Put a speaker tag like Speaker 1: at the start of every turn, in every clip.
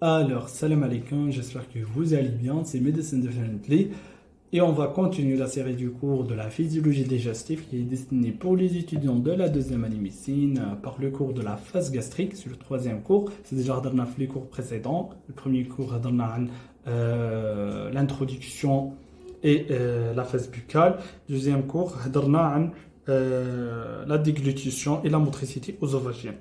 Speaker 1: Alors, salam alaikum, j'espère que vous allez bien, c'est Medicine Definitely et on va continuer la série du cours de la physiologie digestive qui est destinée pour les étudiants de la deuxième année médecine par le cours de la phase gastrique, c'est le troisième cours, c'est déjà dans les cours précédents. Le premier cours dans l'introduction et la phase buccale, deuxième cours dans la déglutition et la motricité œsophagienne.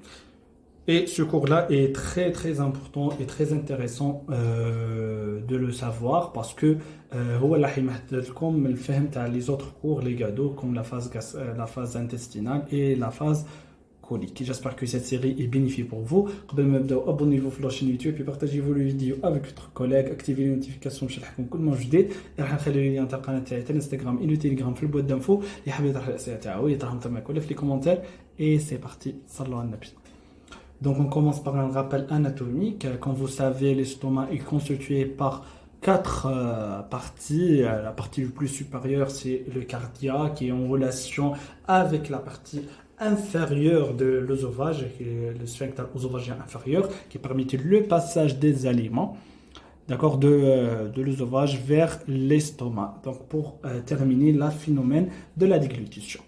Speaker 1: Et ce cours-là est très très important et très intéressant de le savoir parce que هو اللي هيمهد لكم الفهم تاع les autres cours, les gados, comme la phase intestinale et la phase colique. J'espère que cette série est bénéfique pour vous. قبل ما نبداو abonnez-vous sur la chaîne YouTube et partagez-vous le vidéo avec votre collègue. Activez les notifications باش يلحقكم كل ما جديد. راح نخلي لي تاع القناه تاعي تاع الانستغرام et le Telegram في البواد دانفو اللي حاب يطرح الاسئله تاعو يطرحهم تما كله في les commentaires et c'est parti. صلوا على النبي. Donc on commence par un rappel anatomique. Comme vous savez, l'estomac est constitué par quatre parties. La partie la plus supérieure, c'est le cardia qui est en relation avec la partie inférieure de l'œsophage, le sphincter œsophagien inférieur, qui permet le passage des aliments, d'accord, de l'œsophage vers l'estomac. Donc pour terminer le phénomène de la déglutition.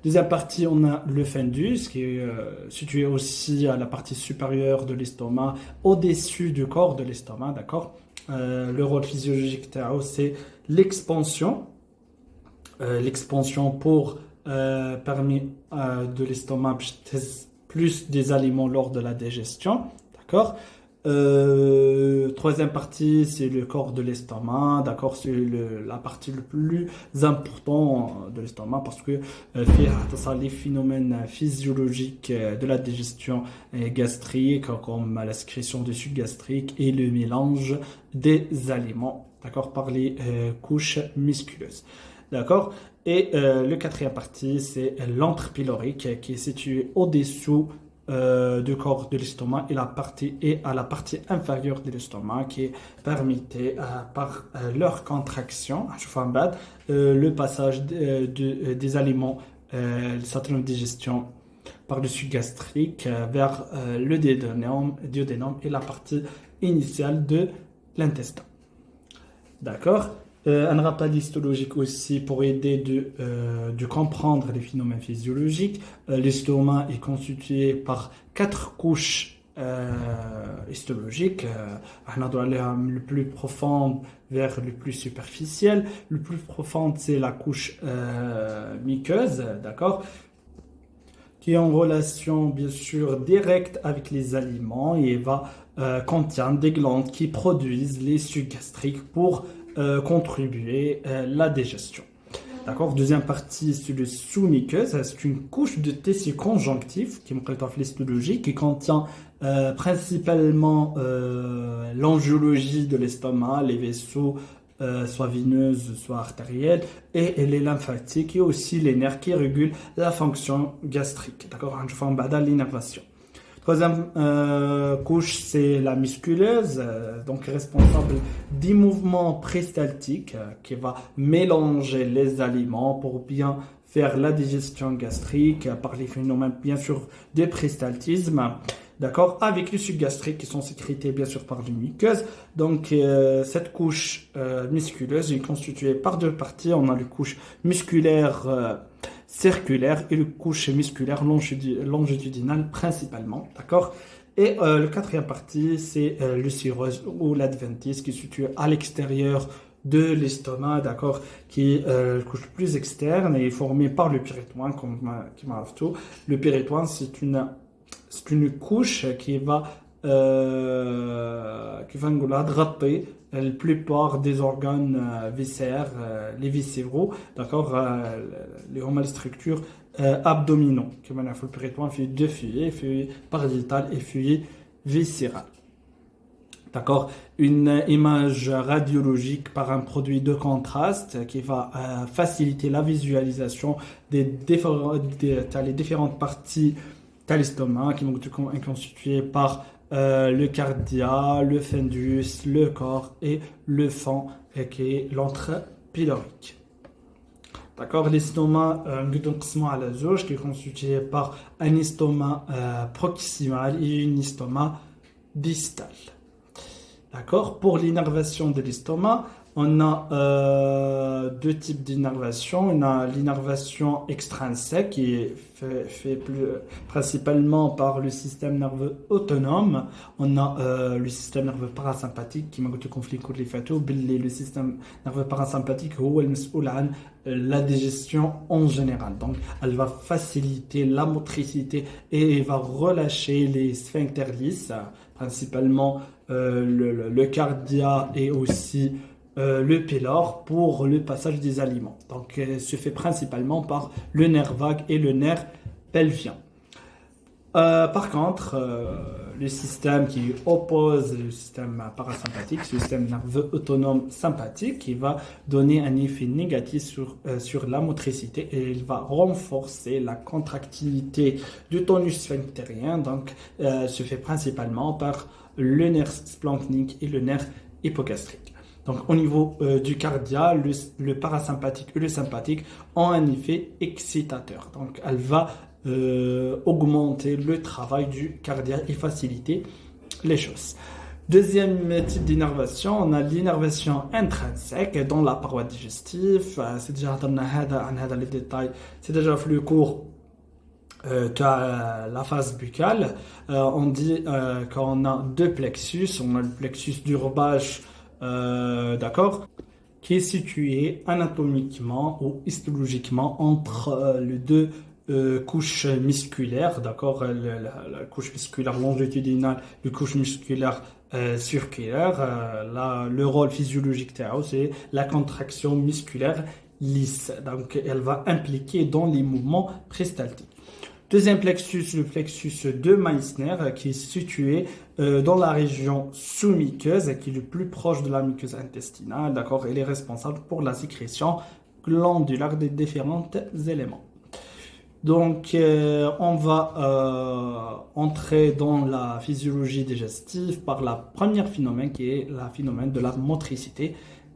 Speaker 1: Deuxième partie, on a le fundus qui est situé aussi à la partie supérieure de l'estomac, au-dessus du corps de l'estomac, d'accord. Le rôle physiologique, c'est l'expansion. L'expansion pour permettre de l'estomac plus des aliments lors de la digestion, d'accord. Troisième partie, c'est le corps de l'estomac, d'accord, c'est la partie le plus importante de l'estomac parce que les phénomènes physiologiques de la digestion gastrique comme la sécrétion de sucre gastrique et le mélange des aliments, d'accord, par les couches musculeuses, d'accord. Et le quatrième partie, c'est l'antre pylorique qui est situé au-dessous du corps de l'estomac et à la partie inférieure de l'estomac qui est permettait par leur contraction, le passage des aliments, le système de digestion par le suc gastrique vers le duodénum et la partie initiale de l'intestin. D'accord. Un rappel histologique aussi pour aider de comprendre les phénomènes physiologiques. L'estomac est constitué par 4 couches histologiques. Le plus profond vers le plus superficiel. Le plus profond, c'est la couche muqueuse, d'accord, qui est en relation bien sûr directe avec les aliments et contient des glandes qui produisent les sucs gastriques pour contribuer la digestion. D'accord. Deuxième partie, c'est le sous-muqueuse. C'est une couche de tissu conjonctif qui est l'histologie, qui contient principalement l'angiologie de l'estomac, les vaisseaux soit veineuses, soit artérielles, et les lymphatiques, et aussi les nerfs qui régulent la fonction gastrique. D'accord. On fait l'innervation. Troisième couche, c'est la musculeuse, donc responsable des mouvements péristaltiques qui va mélanger les aliments pour bien faire la digestion gastrique par les phénomènes bien sûr de péristaltisme, d'accord, avec les sucs gastriques qui sont sécrétés bien sûr par les muqueuses. Donc cette couche musculeuse est constituée par deux parties. On a la couche musculaire circulaire et le couche musculaire longitudinale principalement, d'accord. Et la quatrième partie, c'est le cirrhose ou l'adventice qui est situé à l'extérieur de l'estomac, d'accord, qui est la couche plus externe et est formée par le péritoine, comme qui m'a tout. Le péritoine, c'est une couche qui va draper la plupart des organes viscères, les viscéraux, d'accord, les structures abdominaux. Comme on a fait le péritoine, fait deux feuillets, feuillet parietal et feuillet viscéral. D'accord, une image radiologique par un produit de contraste qui va faciliter la visualisation des différentes parties de l'estomac qui vont être constituées par le cardia, le fundus, le corps et le fond qui est l'antre pylorique. D'accord, l'estomac à la zone qui est constitué par un estomac proximal et un estomac distal. D'accord? Pour l'innervation de l'estomac, on a deux types d'innervation. On a l'innervation extrinsèque qui est principalement par le système nerveux autonome. On a le système nerveux parasympathique qui m'a dit conflit contre les fatous. Le système nerveux parasympathique est la digestion en général. Donc, elle va faciliter la motricité et elle va relâcher les sphincters lisses, principalement le cardia et aussi le pylore pour le passage des aliments. Donc, se fait principalement par le nerf vague et le nerf pelvien. Par contre, le système qui oppose le système parasympathique, le système nerveux autonome sympathique, qui va donner un effet négatif sur la motricité et il va renforcer la contractilité du tonus sphinctérien. Donc, se fait principalement par le nerf splanchnique et le nerf hypogastrique. Donc, au niveau du cardia, le parasympathique et le sympathique ont un effet excitateur. Donc, elle va augmenter le travail du cardia et faciliter les choses. Deuxième type d'innervation, on a l'innervation intrinsèque dans la paroi digestive. C'est déjà les détails, c'est déjà fait le cours de la phase buccale. On dit qu'on a deux plexus. On a le plexus du rebâche, d'accord, qui est situé anatomiquement ou histologiquement entre les deux couches musculaires, d'accord, la couche musculaire longitudinale, la couche musculaire circulaire. Le rôle physiologique c'est la contraction musculaire lisse. Donc, elle va impliquer dans les mouvements péristaltiques. Deuxième plexus, le plexus de Meissner, qui est situé dans la région sous-muqueuse, qui est le plus proche de la muqueuse intestinale, d'accord. Elle est responsable pour la sécrétion glandulaire des différents éléments. Donc, on va entrer dans la physiologie digestive par la première phénomène qui est le phénomène de la motricité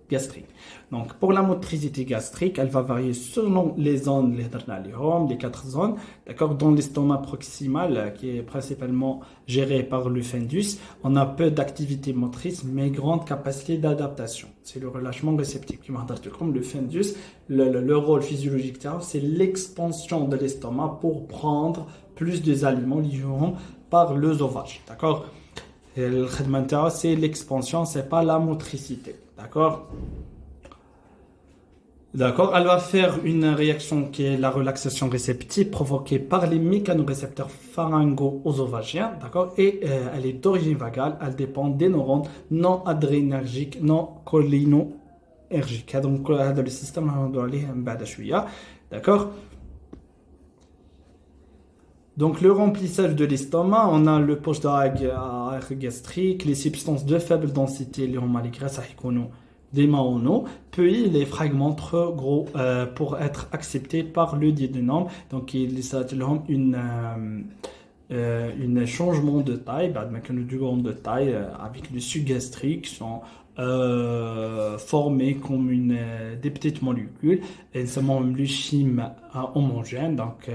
Speaker 1: gastrique. Donc, pour la motricité gastrique, elle va varier selon les zones, les quatre zones, d'accord. Dans l'estomac proximal, qui est principalement géré par le fundus, on a peu d'activité motrice, mais grande capacité d'adaptation. C'est le relâchement réceptif qui m'a dit comme le fundus. Le rôle physiologique, c'est l'expansion de l'estomac pour prendre plus des aliments liés par l'œsophage, d'accord. Le traitement, c'est l'expansion, c'est pas la motricité. D'accord? D'accord. Elle va faire une réaction qui est la relaxation réceptive provoquée par les mécanorécepteurs pharyngo-œsophagiens. D'accord? Et elle est d'origine vagale. Elle dépend des neurones non adrénergiques, non cholinergiques. Donc, le système, on doit aller un peu de. D'accord? Donc, le remplissage de l'estomac, on a le poche d'air gastrique, les substances de faible densité, les graisses des maono, puis les fragments trop gros pour être acceptés par le duodénum. Donc, il y a un changement de taille, du grand de taille avec le suc gastrique sont formés comme des petites molécules et seulement le chime homogène. Donc,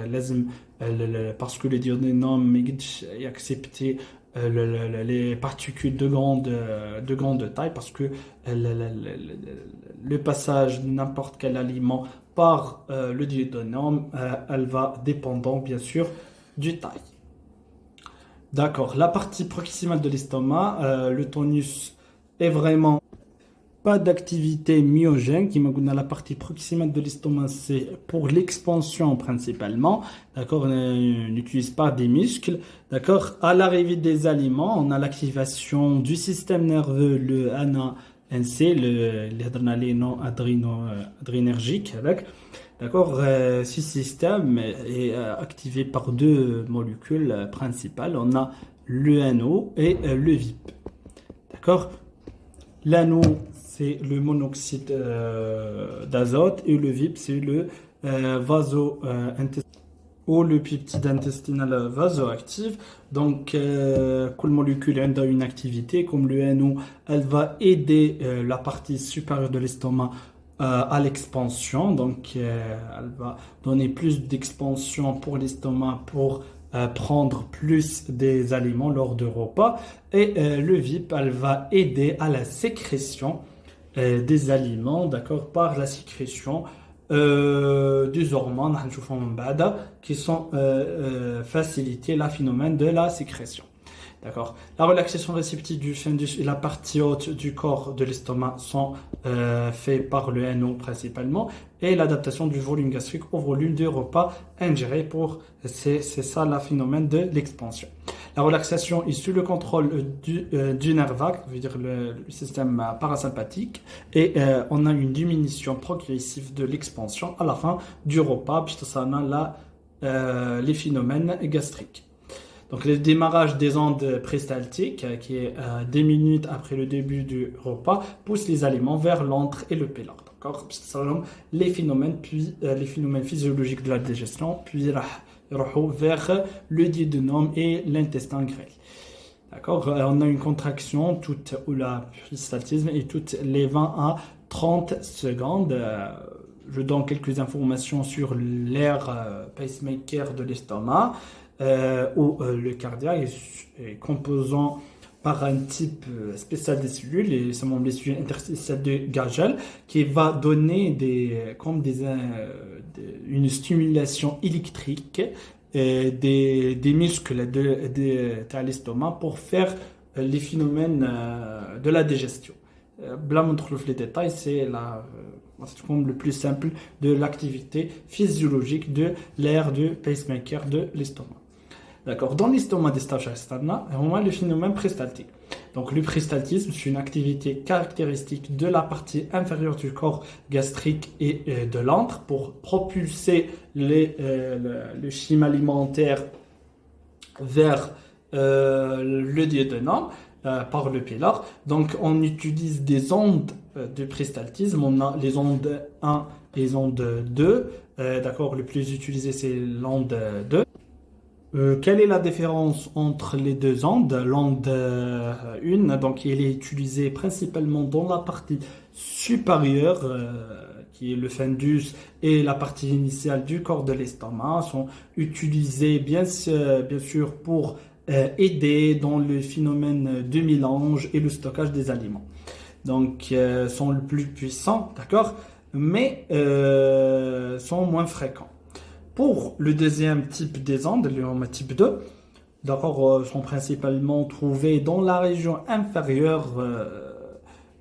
Speaker 1: parce que le duodénum est accepté les particules de grande taille parce que le passage de n'importe quel aliment par le duodénum, elle va dépendant bien sûr du taille. D'accord, la partie proximale de l'estomac, le tonus est vraiment pas d'activité myogène qui m'a donné la partie proximale de l'estomac, c'est pour l'expansion principalement, d'accord. On n'utilise pas des muscles, d'accord. À l'arrivée des aliments, on a l'activation du système nerveux, le ANA-NC, l'adrénaline non adrénergique, d'accord. Ce système est activé par deux molécules principales. On a l'ENO et le VIP, d'accord. L'ANO, c'est le monoxyde d'azote et le VIP, c'est le vaso-intestinal ou le peptide intestinal vasoactif. Donc, chaque molécule a une activité. Comme le NO, elle va aider la partie supérieure de l'estomac à l'expansion. Donc, elle va donner plus d'expansion pour l'estomac pour prendre plus des aliments lors de repas et le VIP elle va aider à la sécrétion des aliments, d'accord, par la sécrétion des hormones qui sont faciliter le phénomène de la sécrétion. D'accord. La relaxation réceptive du fundus et la partie haute du corps de l'estomac sont faits par le NO principalement, et l'adaptation du volume gastrique au volume du repas ingéré c'est ça le phénomène de l'expansion. La relaxation est sous le contrôle du nerf vague, veut dire le système parasympathique, et on a une diminution progressive de l'expansion à la fin du repas, puisque ça a les phénomènes gastriques. Donc le démarrage des ondes péristaltiques, qui est 10 minutes après le début du repas, pousse les aliments vers l'antre et le pylore. D'accord, les phénomènes physiologiques de la digestion, puis vers le duodénum et l'intestin grêle. D'accord, on a une contraction ou la péristaltisme et toutes les 20 à 30 secondes. Je donne quelques informations sur l'air pacemaker de l'estomac. Le cardiaque est composant par un type spécial des cellules, et c'est les cellules interstitielles de Gagel, qui va donner une stimulation électrique des muscles de l'estomac pour faire les phénomènes de la digestion. Là, on trouve les détails, c'est le plus simple de l'activité physiologique de l'air du pacemaker de l'estomac. D'accord. Dans l'estomac des stages on a le phénomène péristaltique. Donc, le péristaltisme, c'est une activité caractéristique de la partie inférieure du corps gastrique et de l'antre pour propulser le chyme alimentaire vers le duodénum par le pylore. Donc, on utilise des ondes de péristaltisme. On a les ondes 1 et les ondes 2. D'accord. Le plus utilisé, c'est l'onde 2. Quelle est la différence entre les deux ondes? L'onde 1, donc elle est utilisée principalement dans la partie supérieure, qui est le fundus, et la partie initiale du corps de l'estomac, sont utilisées bien sûr pour aider dans le phénomène de mélange et le stockage des aliments. Donc, sont le plus puissants, d'accord, mais sont moins fréquents. Pour le deuxième type des ondes, le type 2, d'accord, sont principalement trouvés dans la région inférieure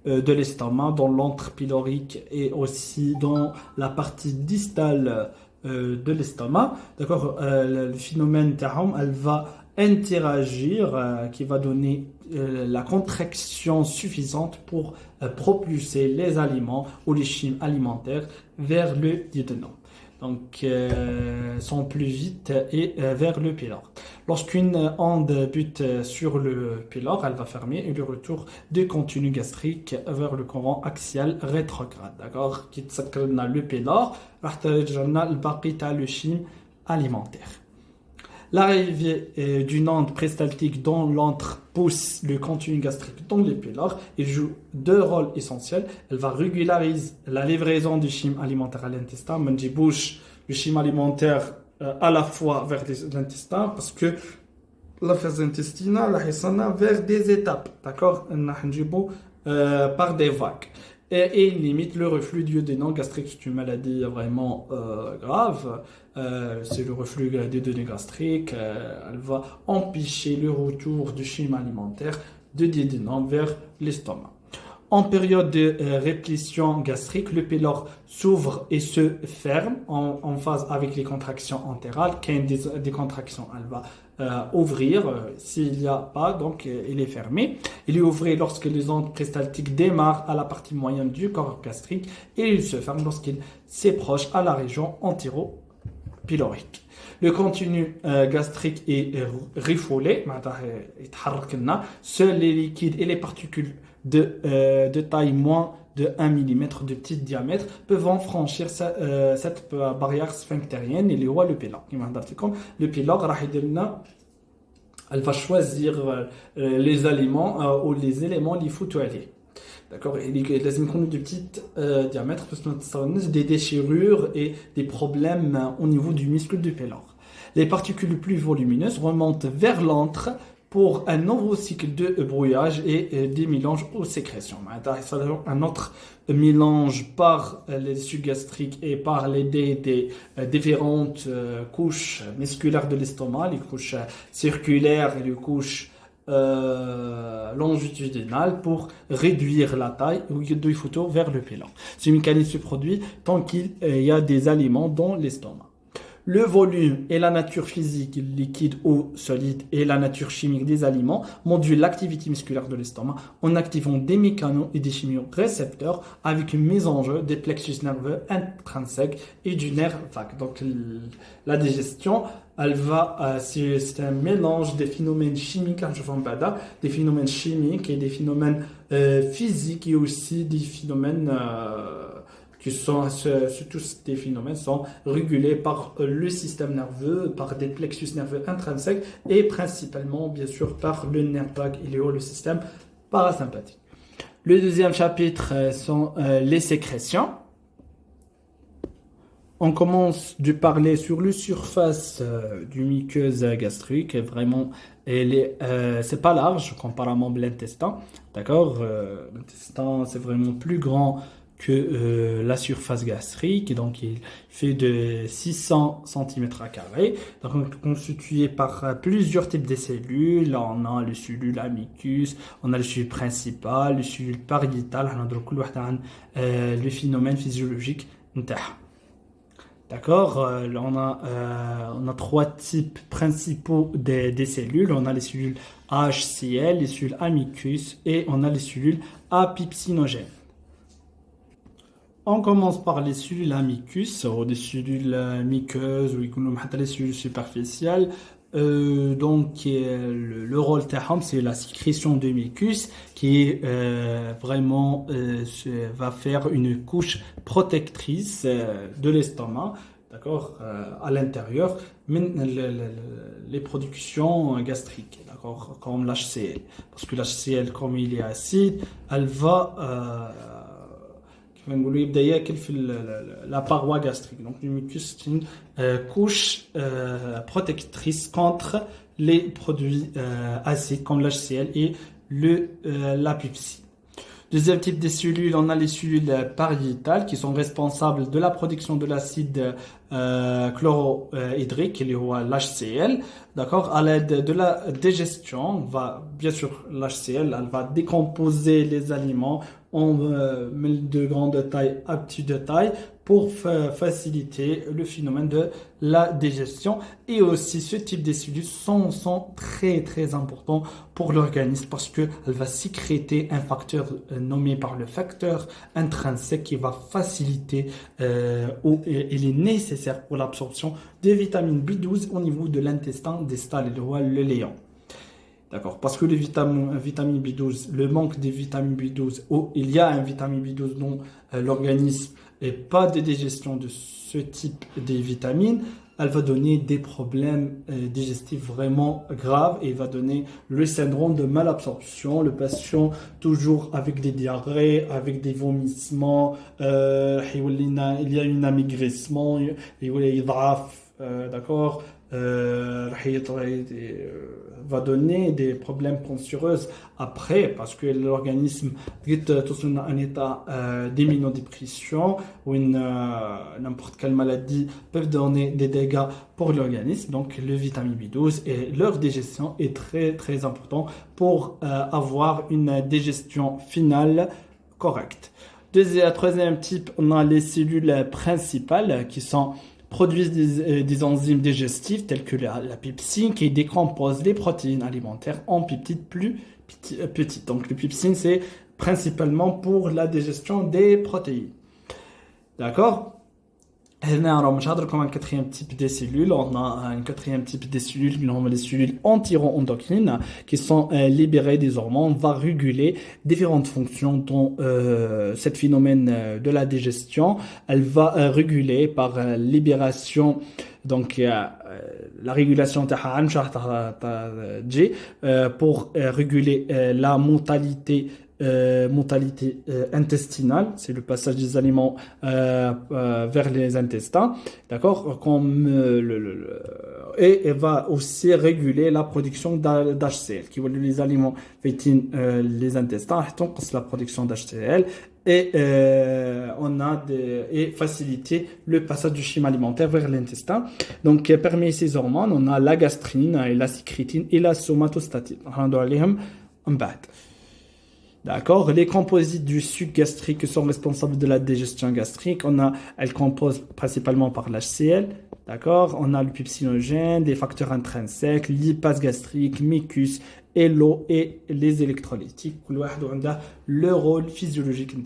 Speaker 1: de l'estomac, dans l'antre pylorique et aussi dans la partie distale de l'estomac. D'accord, le phénomène Tahom, elle va interagir, qui va donner la contraction suffisante pour propulser les aliments ou les chymes alimentaires vers le duodénum. Donc, sont plus vite et vers le pylore. Lorsqu'une onde bute sur le pylore, elle va fermer et le retour du contenu gastrique vers le courant axial rétrograde. D'accord, qui s'appelle le pylore, le chyme alimentaire. L'arrivée d'une onde péristaltique dans l'antre pousse le contenu gastrique dans le pylore et joue deux rôles essentiels. Elle va régulariser la livraison du chyme alimentaire à l'intestin, mais bouche le chyme alimentaire à la fois vers l'intestin, parce que la phase intestinale est vers des étapes, d'accord, par des vagues. Et il limite le reflux duodénal gastrique. C'est une maladie vraiment grave. C'est le reflux des duodénal gastrique. Elle va empêcher le retour du chyme alimentaire de duodénal vers l'estomac. En période de réplétion gastrique, le pylore s'ouvre et se ferme en phase avec les contractions antérales. Quand il y a des contractions, elle va ouvrir. S'il n'y a pas, donc il est fermé. Il est ouvert lorsque les ondes péristaltiques démarrent à la partie moyenne du corps gastrique et il se ferme lorsqu'il s'approche à la région antéro-pylorique. Le contenu gastrique est refoulé. Seuls les liquides et les particules de taille moins de 1 mm de petit diamètre peuvent franchir cette barrière sphinctérienne et le pylore. Le pylore, elle va choisir les aliments ou les éléments les photoalliés. D'accord, il y a de petits diamètres parce que des déchirures et des problèmes au niveau du muscle du pylore. Les particules les plus volumineuses remontent vers l'antre pour un nouveau cycle de brouillage et des mélanges aux sécrétions. Un autre mélange par les tissus gastriques et par les des différentes couches musculaires de l'estomac, les couches circulaires et les couches longitudinales pour réduire la taille du photo vers le pélan. Ce mécanisme se produit tant qu'il y a des aliments dans l'estomac. Le volume et la nature physique, liquide ou solide, et la nature chimique des aliments modulent l'activité musculaire de l'estomac en activant des mécanos et des chimiorécepteurs avec une mise en jeu des plexus nerveux intrinsèques et du nerf vague. Donc la digestion, elle va, c'est un mélange des phénomènes chimiques, des phénomènes chimiques et des phénomènes physiques et aussi des phénomènes tous des phénomènes sont régulés par le système nerveux, par des plexus nerveux intrinsèques et principalement, bien sûr, par le nerf vague et le système parasympathique. Le deuxième chapitre sont les sécrétions. On commence de parler sur la surface du muqueuse gastrique. Vraiment, c'est pas large comparément à l'intestin. D'accord, l'intestin, c'est vraiment plus grand que la surface gastrique, donc il fait de 600 cm², donc constitué par plusieurs types de cellules. On a les cellules amicus, on a les cellules principales, les cellules pariétales, le phénomène physiologique. D'accord, on a trois types principaux des cellules. On a les cellules HCl, les cellules amicus et on a les cellules apipsinogènes. On commence par les cellules amicus, ou des cellules muqueuses, ou les cellules superficielles. Donc, le rôle c'est la sécrétion de mucus qui vraiment va faire une couche protectrice de l'estomac, d'accord, à l'intérieur, mais les productions gastriques, d'accord, comme l'HCl. Parce que l'HCl, comme il est acide, elle va la paroi gastrique. Donc le mucus, c'est une couche protectrice contre les produits acides comme l'HCl et la pepsine. Deuxième type de cellules, on a les cellules pariétales qui sont responsables de la production de l'acide chlorhydrique, l'HCl, d'accord, à l'aide de la digestion. Bien sûr, l'HCl, elle va décomposer les aliments en de grande taille à petite taille pour faciliter le phénomène de la digestion. Et aussi, ce type de cellules sont très très importants pour l'organisme parce qu'elle va sécréter un facteur nommé par le facteur intrinsèque qui va faciliter il est nécessaire pour l'absorption de vitamine B12 au niveau de l'intestin distal, le léon. D'accord, parce que les vitamine B12, le manque de vitamine B12, ou il y a un vitamine B12 dont l'organisme et pas de digestion de ce type de vitamines, elle va donner des problèmes digestifs vraiment graves et va donner le syndrome de malabsorption. Le patient toujours avec des diarrhées, avec des vomissements, il y a un amaigrissement, d'accord, va donner des problèmes cancéreux après parce que l'organisme est dans un état d'immunodépression ou n'importe quelle maladie peuvent donner des dégâts pour l'organisme. Donc le vitamine B12 et leur digestion est très très important pour avoir une digestion finale correcte. Troisième type, on a les cellules principales qui produisent des enzymes digestifs telles que la pepsine qui décompose les protéines alimentaires en peptides plus petites. Donc, le pepsine, c'est principalement pour la digestion des protéines. D'accord? Comme un quatrième type de cellules, on a un quatrième type de cellules, les cellules anti-endocrines qui sont libérées des hormones, va réguler différentes fonctions dont cet phénomène de la digestion. Elle va réguler par libération, donc la régulation pour réguler la motilité motilité intestinale, c'est le passage des aliments vers les intestins, d'accord, comme et elle va aussi réguler la production d'HCl, qui veut dire les aliments fétinent les intestins, donc la production d'HCl et et faciliter le passage du schéma alimentaire vers l'intestin. Donc parmi ces hormones, on a la gastrine, et la sécrétine et la somatostatine. D'accord. Les composites du suc gastrique sont responsables de la digestion gastrique. Elles composent principalement par l'HCl. D'accord. On a le pepsinogène, des facteurs intrinsèques, lipase gastrique, mucus, et l'eau et les électrolytiques. Le rôle physiologique.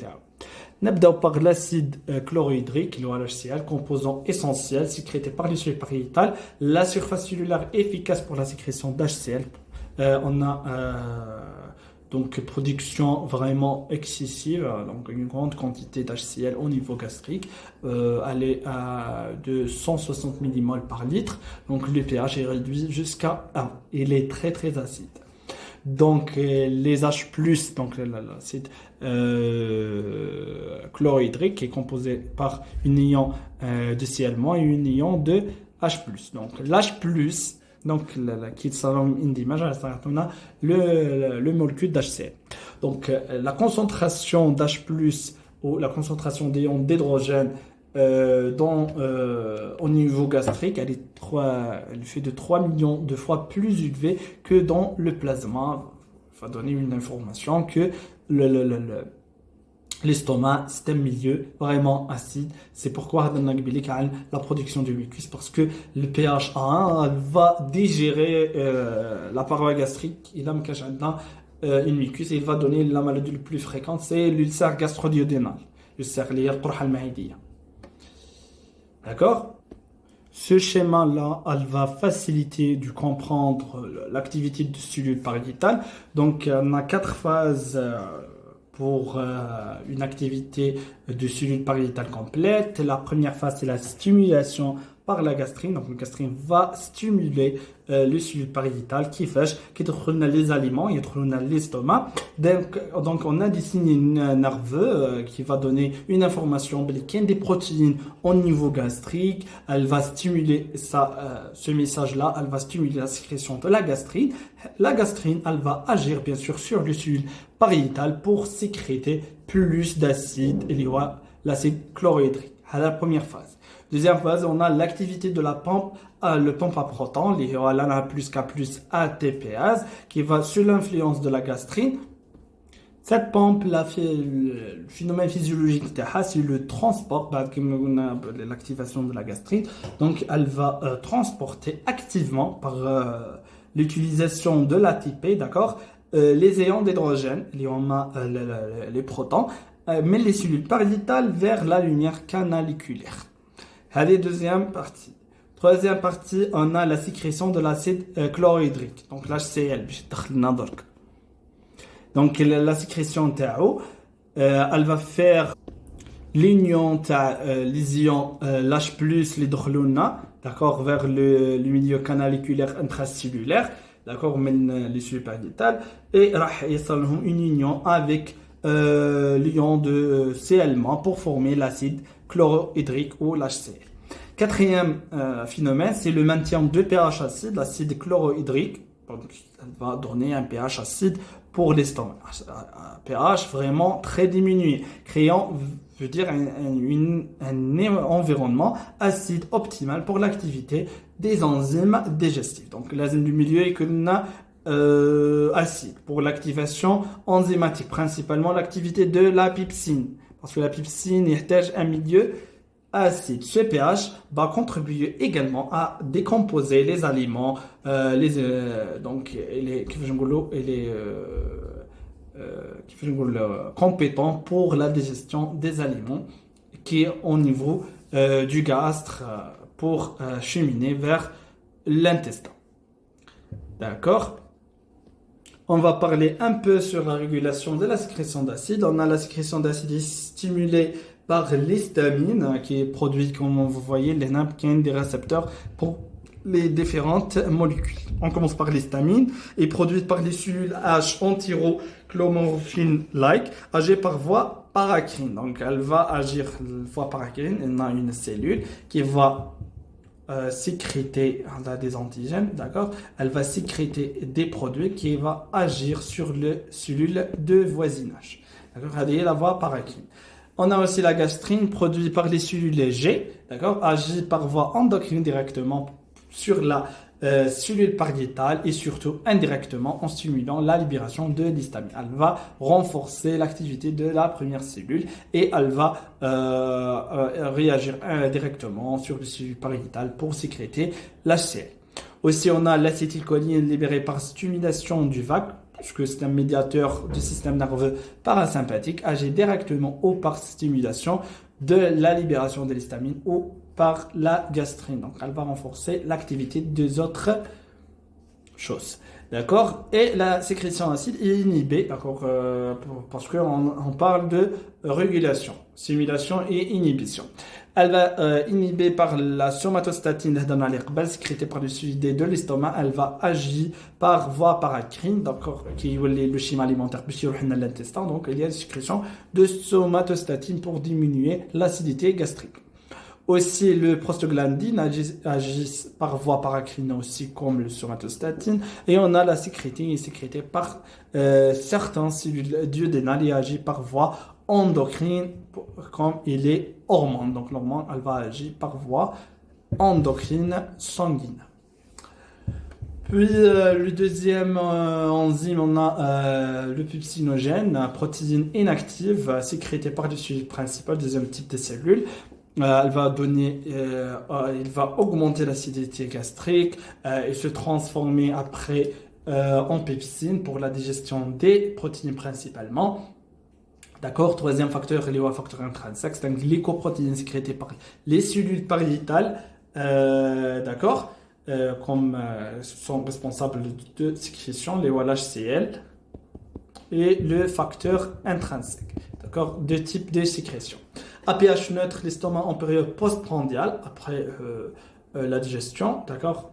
Speaker 1: N'abdou par l'acide chlorhydrique, l'HCl, composant essentiel sécrété par les cellules pariétales, la surface cellulaire efficace pour la sécrétion d'HCl. On a donc production vraiment excessive, donc une grande quantité d'HCl au niveau gastrique, elle est de 160 millimoles par litre, donc le pH est réduit jusqu'à 1, il est très très acide. Donc les H+, donc l'acide chlorhydrique qui est composé par une ion de Cl- et une ion de H+. Donc l'H+, donc qui on a le molécule d'HCl. Donc la concentration d'H+ ou la concentration d'ion d'hydrogène au niveau gastrique, elle fait de 3 millions de fois plus élevée que dans le plasma. Ça va donner une information que l'estomac, c'est un milieu vraiment acide. C'est pourquoi la production du mucus, parce que le pH 1 va digérer la paroi gastrique. Il a une mucus et il va donner la maladie la plus fréquente, c'est l'ulcère gastro-duodénal, l'ulcère lié à la D'accord. Ce schéma-là, elle va faciliter de comprendre l'activité de cellules pariétales. Donc, on a 4 phases pour une activité de cellules pariétales complète. La première phase, c'est la stimulation par la gastrine. Donc, la gastrine va stimuler les cellules pariétales qui trouvent les aliments, qui trouvent l'estomac. Donc, on a des signes nerveux qui va donner une information qu'il y a des protéines au niveau gastrique. Elle va stimuler ce message-là, elle va stimuler la sécrétion de la gastrine. La gastrine, elle va agir bien sûr sur les cellules pariétales pour sécréter plus d'acide, l'acide chlorhydrique. À la première phase. Deuxième phase, on a l'activité de la pompe, le pompe à protons, l'ANA plus K plus ATPase, qui va sous l'influence de la gastrine. Cette pompe, le phénomène physiologique, c'est le transport, l'activation de la gastrine. Donc, elle va transporter activement par l'utilisation de l'ATP, d'accord, les ions d'hydrogène, les protons, mais les cellules pariétales vers la lumière canaliculaire. Allez, deuxième partie. Troisième partie, on a la sécrétion de l'acide chlorhydrique, donc l'HCl. Donc la sécrétion elle va faire l'union les ions l'H+, l'hydrolona, d'accord, vers le milieu canaliculaire intracellulaire, d'accord, les cellules pariétales, et il y a une union avec l'ion de Cl- pour former l'acide chlorhydrique ou l'HCl. Quatrième phénomène, c'est le maintien de pH acide, l'acide chlorhydrique. Donc, ça va donner un pH acide pour l'estomac. Un pH vraiment très diminué, créant, je veux dire, un environnement acide optimal pour l'activité des enzymes digestives. Donc, l'enzyme du milieu est acide pour l'activation enzymatique, principalement l'activité de la pepsine, parce que la pepsine est un milieu acide. Ce pH va contribuer également à décomposer les aliments, compétents pour la digestion des aliments qui est au niveau du gastre pour cheminer vers l'intestin. D'accord. On va parler un peu sur la régulation de la sécrétion d'acide. On a la sécrétion d'acide stimulée par l'histamine qui est produite, comme vous voyez, les napkins des récepteurs pour les différentes molécules. On commence par l'histamine, est produite par les cellules H entyrochlomorphine-like, agée par voie paracrine. Donc elle va agir voie paracrine, il y a une cellule qui va sécréter des antigènes, d'accord? Elle va sécréter des produits qui va agir sur les cellules de voisinage. D'accord? C'est la voie paracrine. On a aussi la gastrine produite par les cellules G, d'accord, agit par voie endocrine directement sur la cellule pariétale et surtout indirectement en stimulant la libération de l'histamine. Elle va renforcer l'activité de la première cellule et elle va réagir directement sur les cellules pariétales pour sécréter l'HCl. Aussi, on a l'acétylcholine libérée par stimulation du VAC, puisque c'est un médiateur du système nerveux parasympathique, agit directement ou par stimulation de la libération de l'histamine ou par la gastrine. Donc, elle va renforcer l'activité des autres choses. D'accord? Et la sécrétion acide est inhibée, d'accord, parce qu'on parle de régulation, stimulation et inhibition. Elle va inhibée par la somatostatine sécrétée par le suivi de l'estomac. Elle va agir par voie paracrine, d'accord, qui est le schéma alimentaire plus l'intestin. Donc il y a une sécrétion de somatostatine pour diminuer l'acidité gastrique. Aussi, le prostaglandine agit par voie paracrine aussi comme le somatostatine. Et on a la sécrétine, sécrétée par certaines cellules duodénales et agit par voie endocrine comme il est hormone. Donc l'hormone, elle va agir par voie endocrine sanguine. Puis le deuxième enzyme, on a le pepsinogène, protéine inactive sécrétée par le suivi principal, deuxième type de cellules. Elle va donner, il va augmenter l'acidité gastrique et se transformer après en pepsine pour la digestion des protéines principalement. D'accord. Troisième facteur, il y a un facteur intrinsèque, c'est un glycoprotéine sécrétée par les cellules pariétales, d'accord, comme sont responsables de sécrétion, les HCl et le facteur intrinsèque. D'accord, deux types de sécrétion. À pH neutre, l'estomac en période postprandiale, après la digestion, d'accord,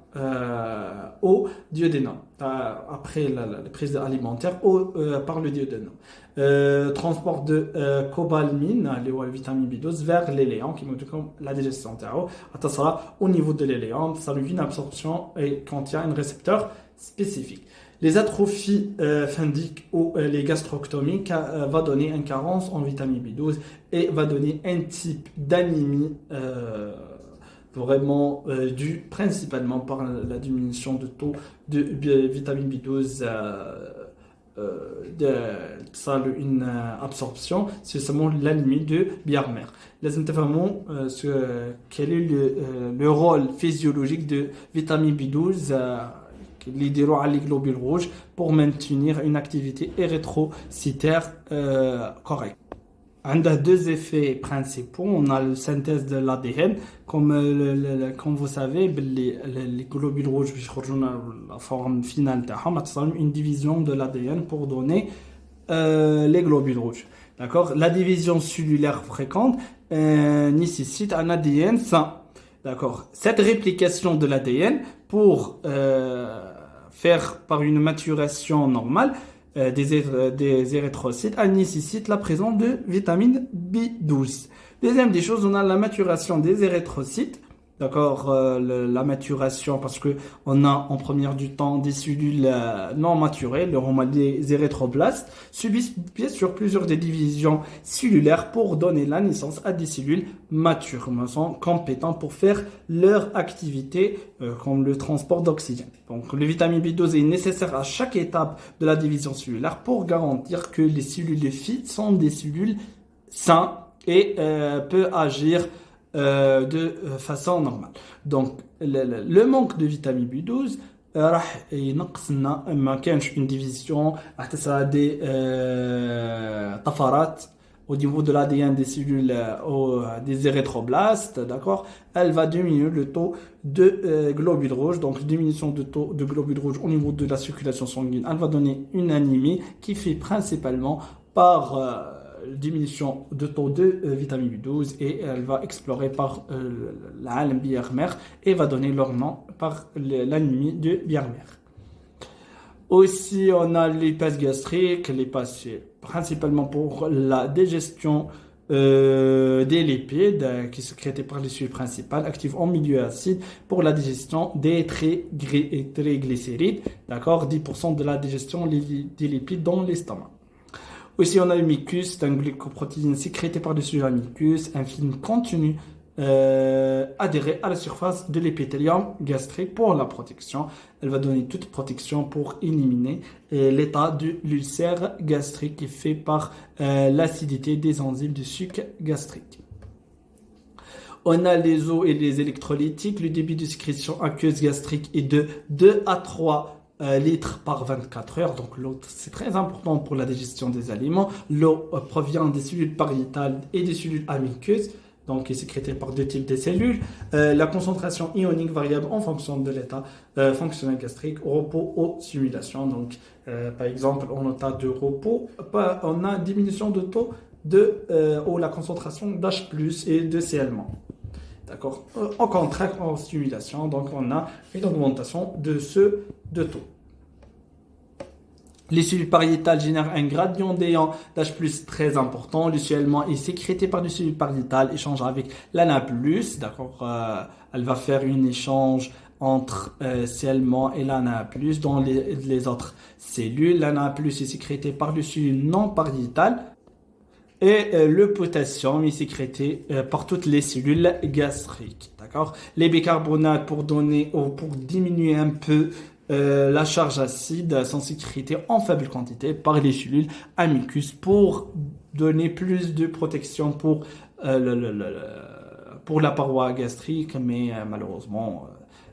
Speaker 1: au duodénum, après la prise alimentaire par le duodénum. Transport de cobalamine, les vitamines B12, vers l'éléon, qui montre la digestion au niveau de l'éléon, ça lui une absorption et contient un récepteur spécifique. Les atrophies fundiques ou les gastroctomiques va donner une carence en vitamine B12 et va donner un type d'anémie vraiment dû principalement par la diminution de taux de vitamine B12 une absorption, c'est seulement l'anémie de Biermer. Laissez-moi vraiment quel est le rôle physiologique de vitamine B12 les globules rouges pour maintenir une activité érythrocytaire correcte. On a deux effets principaux. On a la synthèse de l'ADN. Comme vous savez, les globules rouges, la forme finale, une division de l'ADN pour donner les globules rouges. D'accord? La division cellulaire fréquente nécessite un ADN sain. D'accord? Cette réplication de l'ADN pour faire par une maturation normale des érythrocytes, elle nécessite la présence de vitamine B12. Deuxième des choses, on a la maturation des érythrocytes. D'accord, la maturation parce que on a en première du temps des cellules non maturées, des érythroblastes, subissent bien sûr plusieurs des divisions cellulaires pour donner la naissance à des cellules matures, sont compétents pour faire leur activité comme le transport d'oxygène. Donc le vitamine B12 est nécessaire à chaque étape de la division cellulaire pour garantir que les cellules filles sont des cellules saines et peut agir de façon normale. Donc le manque de vitamine B12 راح ينقصنا ما كانش une division حتى ça des طفرات au niveau de l'ADN des cellules des érythroblastes, d'accord, elle va diminuer le taux de globules rouges, donc diminution de taux de globules rouges au niveau de la circulation sanguine, elle va donner une anémie qui fait principalement par diminution de taux de vitamine B12 et elle va explorer par l'âme Biermer et va donner leur nom par l'anémie de Biermer. Aussi, on a l'hypase gastrique. L'hypase, c'est principalement pour la digestion des lipides qui sont sécrétés par les cellules principales, actives en milieu acide pour la digestion des triglycérides. D'accord, 10% de la digestion des lipides dans l'estomac. Aussi, on a le mucus, c'est une glycoprotéine sécrétée par dessus la mucus, un film continu adhérer à la surface de l'épithélium gastrique pour la protection. Elle va donner toute protection pour éliminer l'état de l'ulcère gastrique qui est fait par l'acidité des enzymes du sucre gastrique. On a les eaux et les électrolytiques. Le débit de sécrétion aqueuse gastrique est de 2 à 3 litres par 24 heures. Donc l'eau, c'est très important pour la digestion des aliments. L'eau provient des cellules pariétales et des cellules amiceuses, donc est sécrétée par deux types de cellules. La concentration ionique variable en fonction de l'état fonctionnel gastrique, au repos, aux simulations. Donc, par exemple, en état de repos, on a diminution de taux ou la concentration d'H+ et de Cl-. D'accord. Au contraire, en stimulation, donc on a une augmentation de ce taux. Les cellules pariétales génèrent un gradient d'ayant d'H+ très important. Le CL- est sécrété par les cellules pariétales, échange avec l'ANA+. D'accord. Elle va faire un échange entre CL- et l'ANA+ dans les autres cellules. L'ANA+ est sécrété par les cellules non pariétales. Et le potassium est sécrété par toutes les cellules gastriques. D'accord. Les bicarbonates pour diminuer un peu la charge acide sont sécrétés en faible quantité par les cellules amicus pour donner plus de protection pour la paroi gastrique, mais malheureusement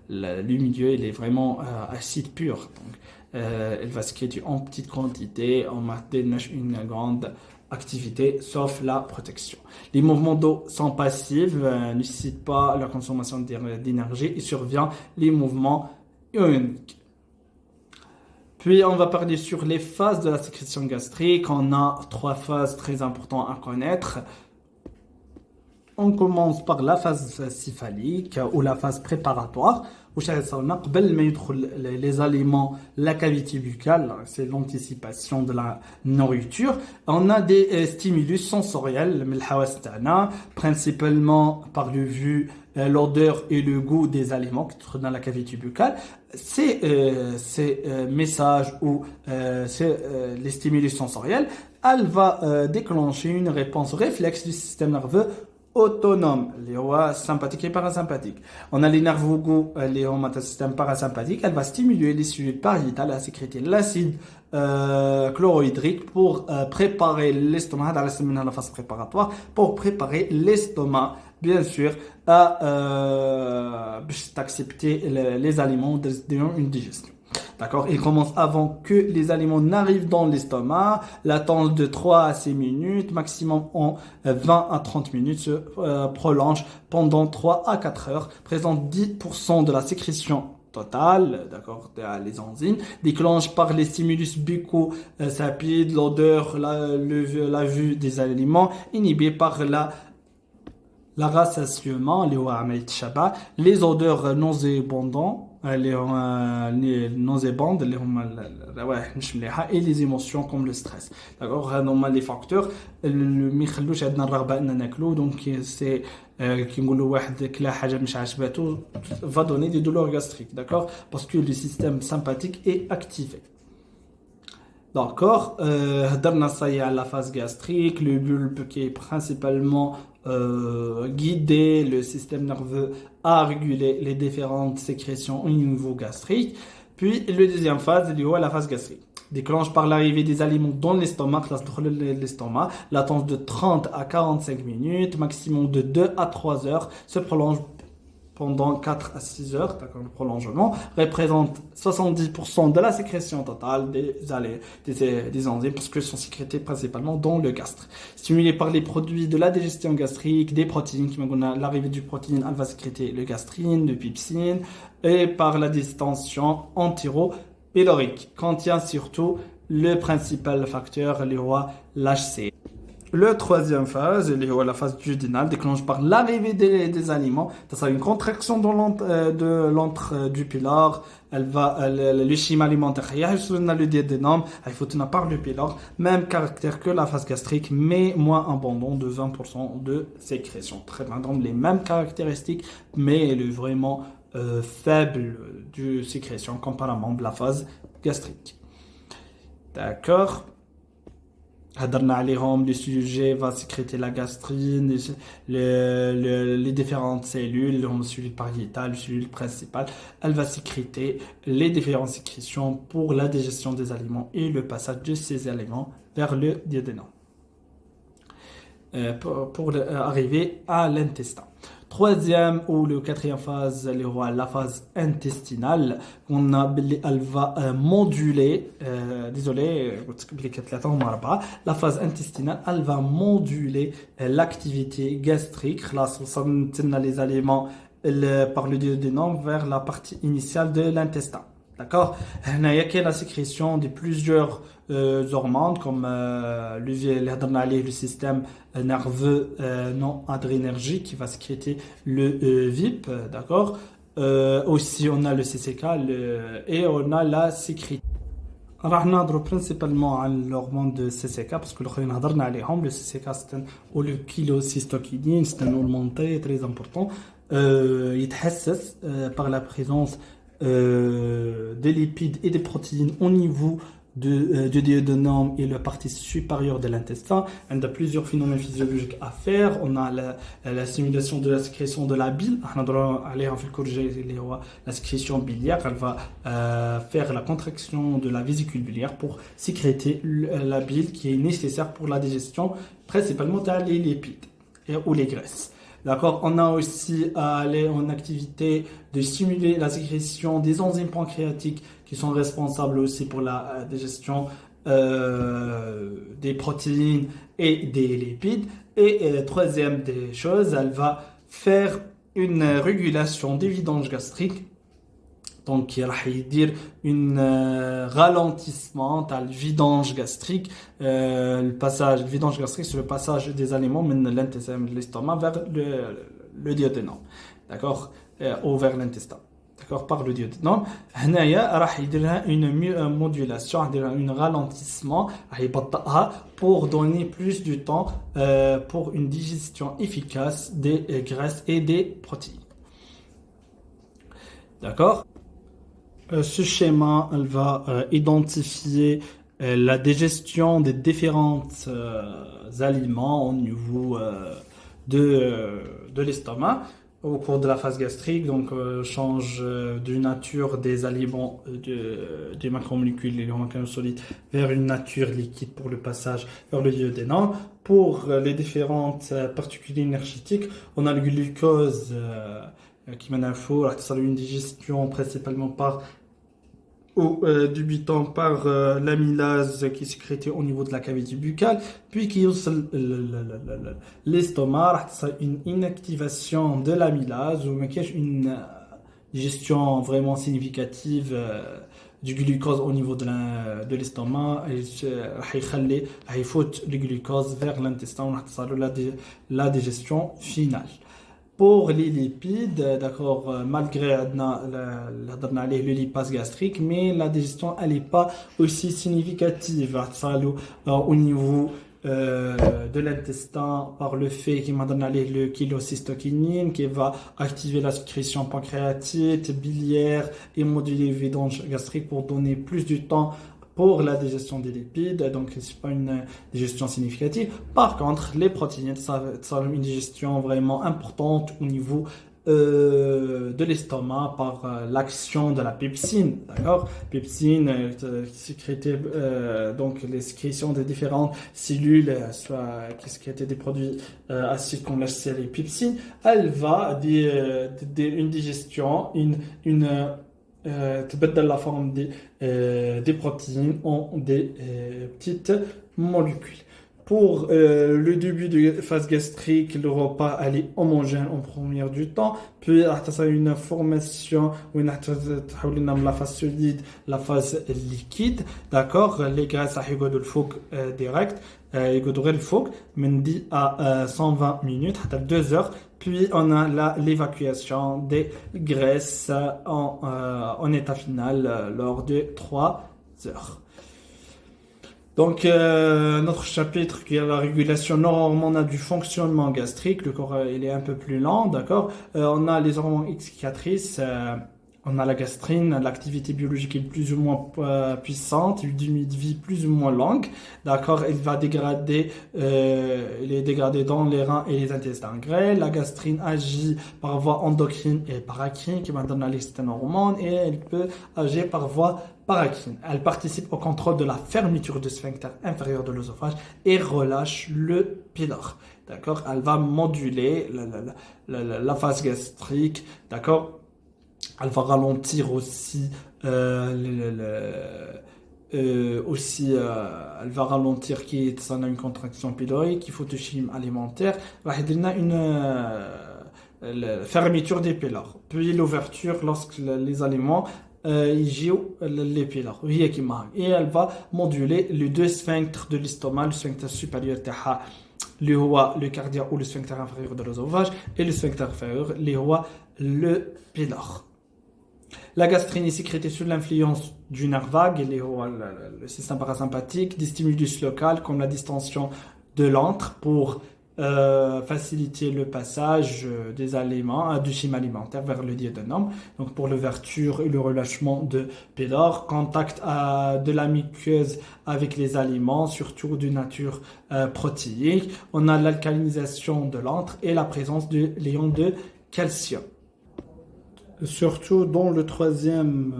Speaker 1: le milieu il est vraiment acide pur. Donc, elle va sécréter en petite quantité, en maintenant une grande activité, sauf la protection. Les mouvements d'eau sont passifs, ne nécessitent pas la consommation d'énergie et survient les mouvements ioniques. Puis on va parler sur les phases de la sécrétion gastrique. On a 3 phases très importantes à connaître. On commence par la phase céphalique ou la phase préparatoire. Les aliments, la cavité buccale, c'est l'anticipation de la nourriture. On a des stimulus sensoriels, principalement par le vu, l'odeur et le goût des aliments qui sont dans la cavité buccale. Ces messages ou les stimulus sensoriels, elle va déclencher une réponse réflexe du système nerveux autonome, les rois sympathiques et parasympathiques. On a les nerfs vagaux, les système parasympathique. Elle va stimuler les cellules pariétales à sécréter l'acide chlorhydrique pour préparer l'estomac, dans la phase préparatoire, pour préparer l'estomac, bien sûr, à accepter les aliments dans une digestion. D'accord. Il commence avant que les aliments n'arrivent dans l'estomac. L'attente de 3 à 6 minutes, maximum en 20 à 30 minutes, se prolonge pendant 3 à 4 heures. Présente 10% de la sécrétion totale, d'accord, les enzymes, déclenche par les stimulus buccaux sapides, l'odeur, la vue des aliments, inhibé par la rassasiement, les odeurs nauséabondantes, les nauséabondes, et les émotions comme le stress. D'accord, les facteurs اللي ما يخلوش عندنا الرغبه اننا ناكلو. Donc c'est كي نقولوا واحد كلا حاجه مش عجباتو va donner des douleurs gastriques. D'accord, parce que le système sympathique est activé. D'accord, هضرنا صاي على la phase gastrique, le bulbe qui est principalement guider le système nerveux à réguler les différentes sécrétions au niveau gastrique. Puis, la deuxième phase, la phase gastrique. Déclenche par l'arrivée des aliments dans l'estomac, latence de 30 à 45 minutes, maximum de 2 à 3 heures, se prolonge pendant 4 à 6 heures, d'accord, le prolongement représente 70% de la sécrétion totale des enzymes parce qu'elles sont sécrétées principalement dans le gastre. Stimulé par les produits de la digestion gastrique, des protéines, qui l'arrivée du protéine, elle va sécréter le gastrine, le pepsine, et par la distension entéro-pylorique, contient surtout le principal facteur, l'HCl. Le troisième phase, la phase duodénale, déclenche par l'arrivée des aliments. Ça une contraction de l'antre du pylore. Le schéma alimentaire, il y a le duodénum, il faut tenir par le pylore. Même caractère que la phase gastrique, mais moins abondant de 20% de sécrétion. Très bien, donc les mêmes caractéristiques, mais vraiment faible de sécrétion comparément de la phase gastrique. D'accord. Les sujets va sécréter la gastrine, les différentes cellules, la cellule pariétale, la cellule principale, elle va sécréter les différentes sécrétions pour la digestion des aliments et le passage de ces aliments vers le duodénum pour arriver à l'intestin. Troisième ou le quatrième phase, la phase intestinale, elle va moduler, la phase intestinale, elle va moduler l'activité gastrique, là, les aliments par le duodénum vers la partie initiale de l'intestin. D'accord? Il y a la sécrétion de plusieurs hormones comme le système nerveux non adrénergique qui va sécréter le VIP, d'accord? Aussi on a le CCK et on a la sécrétion. راح نهضروا principalement على l'hormone de CCK parce que الاخرين هضرنا عليهم. Le CCK c'est un ou le cholécystokinine, c'est un hormone très important. يتحسس par la présence des lipides et des protéines au niveau du duodénum et la partie supérieure de l'intestin. On a plusieurs phénomènes physiologiques à faire. On a la stimulation de la sécrétion de la bile. La sécrétion biliaire, elle va faire la contraction de la vésicule biliaire pour sécréter la bile qui est nécessaire pour la digestion, principalement les lipides ou les graisses. D'accord. On a aussi en activité de stimuler la sécrétion des enzymes pancréatiques qui sont responsables aussi pour la digestion des protéines et des lipides. Et troisième des choses, elle va faire une régulation des vidanges gastriques. Donc, il va dire un ralentissement de la vidange gastrique. Le vidange gastrique, c'est le passage des aliments de l'intestin, de l'estomac vers le duodénum. D'accord? Ou vers l'intestin. D'accord? Par le duodénum. Il va dire une modulation, un ralentissement pour donner plus de temps pour une digestion efficace des graisses et des protéines. D'accord? Ce schéma, elle va identifier la digestion des différents aliments au niveau de l'estomac au cours de la phase gastrique. Donc, change de nature des aliments des macromolécules, les macromolécules vers une nature liquide pour le passage vers le duodénum. Pour les différentes particules énergétiques, on a le glucose qui mène à une digestion principalement par débutant par l'amylase qui est sécrétée au niveau de la cavité buccale, puis qui يوصل l'estomac راح تصير une inactivation de l'amylase ou une digestion vraiment significative du glucose au niveau de l'estomac راح يفوت le glucose vers l'intestin وراح تصير la digestion finale. Pour les lipides, d'accord, malgré le lipase gastrique, mais la digestion elle n'est pas aussi significative au niveau de l'intestin par le fait qu'il m'a donné le cholécystokinine qui va activer la sécrétion pancréatique, biliaire et moduler les vidanges gastriques pour donner plus de temps pour la digestion des lipides, donc c'est pas une digestion significative. Par contre, les protéines, ça une digestion vraiment importante au niveau de l'estomac par l'action de la pepsine, d'accord? Pepsine sécrétée, donc les sécrétions des différentes cellules, soit qui sécrètent des produits acides comme l'HCl et pepsine, elle va une digestion, تبدل la forme des protéines en des petites molécules. Pour le début de phase gastrique, le repas elle est homogène en première du temps, puis ça une formation ou la phase solide, la phase liquide, d'accord? Les graisses à de le direct يقعدوا غير الفوق من 10 à 120 minutes حتى 2 heures. Puis on a l'évacuation des graisses en état final lors de 3 heures. Donc, notre chapitre qui est la régulation non-hormonale du fonctionnement gastrique, le corps il est un peu plus lent, d'accord. On a les hormones excicatrices, on a la gastrine, l'activité biologique est plus ou moins puissante, une durée de vie plus ou moins longue, d'accord. Elle va dégrader, elle est dégradée dans les reins et les intestins grêles. La gastrine agit par voie endocrine et paracrine qui va donner les hormones et elle peut agir par voie paracrine. Elle participe au contrôle de la fermeture du sphincter inférieur de l'œsophage et relâche le pylore. D'accord. Elle va moduler la phase gastrique, d'accord. Elle va ralentir aussi elle va ralentir qui est une contraction pylorique, hypothyroïdie alimentaire, va donner une fermeture des pylores, puis l'ouverture lorsque les aliments يجيو les pylores et elle va moduler les deux sphincters de l'estomac, le sphincter supérieur تاعها اللي هو le cardiaque ou le sphincter inférieur de l'œsophage et le sphincter inférieur اللي هو le pylore. La gastrine est sécrétée sous l'influence du nerf vague, le système parasympathique, des stimulus locaux comme la distension de l'antre pour faciliter le passage des aliments, du schéma alimentaire vers le duodénum, donc pour l'ouverture et le relâchement de pylore, contact de la muqueuse avec les aliments, surtout de nature protéique. On a l'alcalinisation de l'antre et la présence de l'ion de calcium. Surtout dans le troisième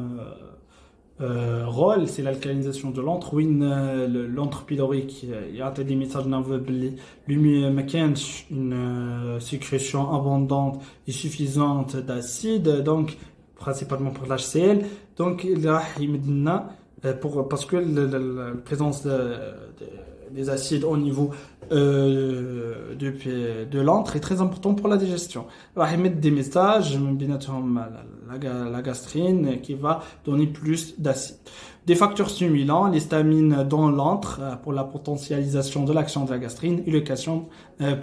Speaker 1: rôle, c'est l'alcalinisation de l'antre. Oui, l'antre pylorique, il y a des messages nerveux lui une sécrétion abondante et suffisante d'acide, donc principalement pour l'HCl. Donc là, parce que la présence des acides au niveau de l'antre est très important pour la digestion. Il va émettre des messages, la gastrine qui va donner plus d'acide. Des facteurs stimulants, l'histamine dans l'antre pour la potentialisation de l'action de la gastrine et le calcium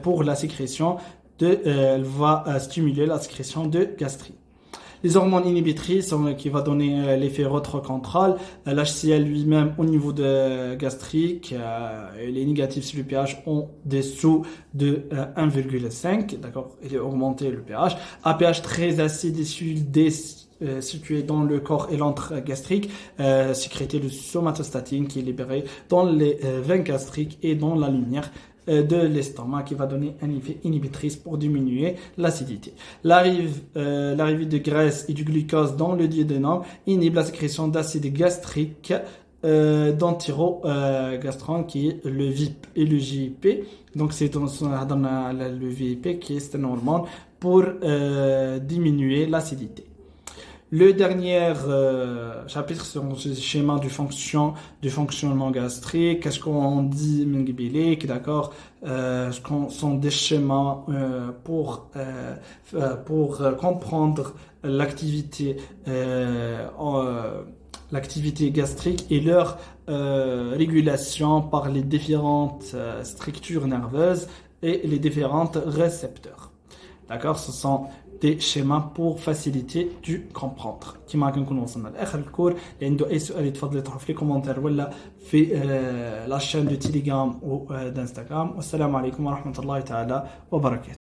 Speaker 1: pour la sécrétion elle va stimuler la sécrétion de gastrine. Les hormones inhibitrices qui va donner l'effet retrocontrôle, l'HCl lui-même au niveau de gastrique, il est négatif sur le pH en dessous de 1,5, d'accord, il est augmenté le pH. À pH très acide situé dans le corps et l'antre gastrique, sécréter le somatostatine qui est libéré dans les veines gastriques et dans la lumière de l'estomac qui va donner un effet inhibitrice pour diminuer l'acidité. L'arrivée de graisse et du glucose dans le duodénum inhibe la sécrétion d'acide gastrique d'antirogastrone qui est le VIP et le GIP. Donc c'est le VIP qui est une hormone pour diminuer l'acidité. Le dernier chapitre sur le schéma du fonctionnement gastrique. Qu'est-ce qu'on dit mingbilique, d'accord? Ce sont des schémas pour comprendre l'activité gastrique et leur régulation par les différentes structures nerveuses et les différents récepteurs. D'accord? Ce sont des schémas pour faciliter du comprendre. كما كنكونوا وصلنا لاخر الكور اللي عنده اي سؤال يتفضل يطرحه في لي كومونتير ولا في لا شين دو تيليجرام او دانستغرام. والسلام عليكم ورحمه الله تعالى وبركاته.